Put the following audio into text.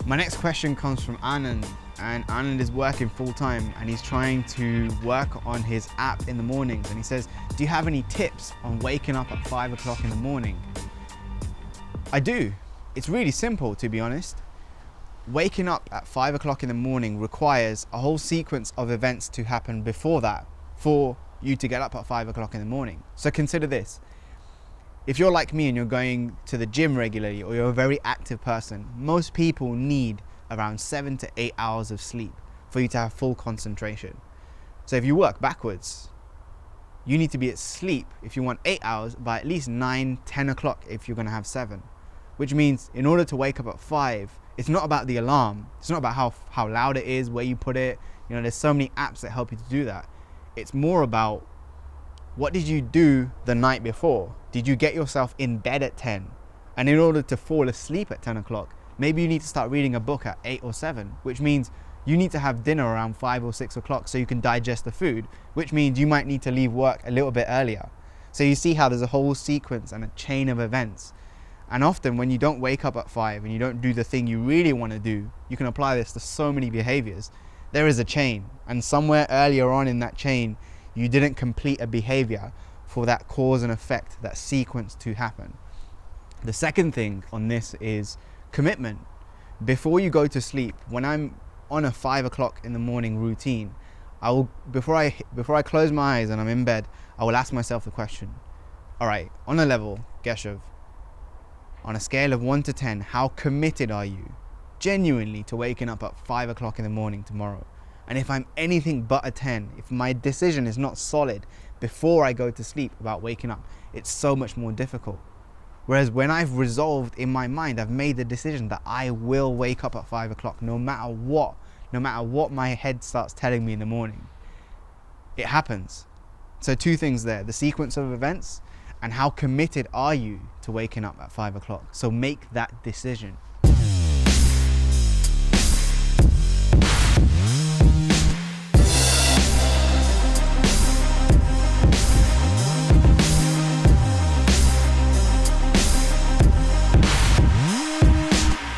My next question comes from Anand, and Anand is working full time and he's trying to work on his app in the mornings, and he says, do you have any tips on waking up at 5 o'clock in the morning? I do. It's really simple, to be honest. Waking up at 5 o'clock in the morning requires a whole sequence of events to happen before that for you to get up at 5 o'clock in the morning. So consider this. If you're like me and you're going to the gym regularly, or you're a very active person, most people need around 7 to 8 hours of sleep for you to have full concentration. So if you work backwards, you need to be at sleep, if you want 8 hours, by at least 9, 10 o'clock if you're going to have 7. Which means in order to wake up at 5, it's not about the alarm. It's not about how loud it is, where you put it. You know, there's so many apps that help you to do that. It's more about, what did you do the night before? Did you get yourself in bed at 10? And in order to fall asleep at 10 o'clock, maybe you need to start reading a book at 8 or 7, which means you need to have dinner around 5 or 6 o'clock so you can digest the food, which means you might need to leave work a little bit earlier. So you see how there's a whole sequence and a chain of events. And often when you don't wake up at 5 and you don't do the thing you really want to do, you can apply this to so many behaviors. There is a chain, and somewhere earlier on in that chain, you didn't complete a behavior for that cause and effect, that sequence to happen. The second thing on this is commitment. Before you go to sleep, when I'm on a 5 o'clock in the morning routine, I will, before I close my eyes and I'm in bed, I will ask myself the question, all right, on a level, Geshav, on a scale of 1 to 10, how committed are you genuinely to waking up at 5 o'clock in the morning tomorrow? And if I'm anything but a 10, if my decision is not solid before I go to sleep about waking up, it's so much more difficult. Whereas when I've resolved in my mind, I've made the decision that I will wake up at 5 o'clock no matter what my head starts telling me in the morning, it happens. So 2 things there, the sequence of events and how committed are you to waking up at 5 o'clock. So make that decision.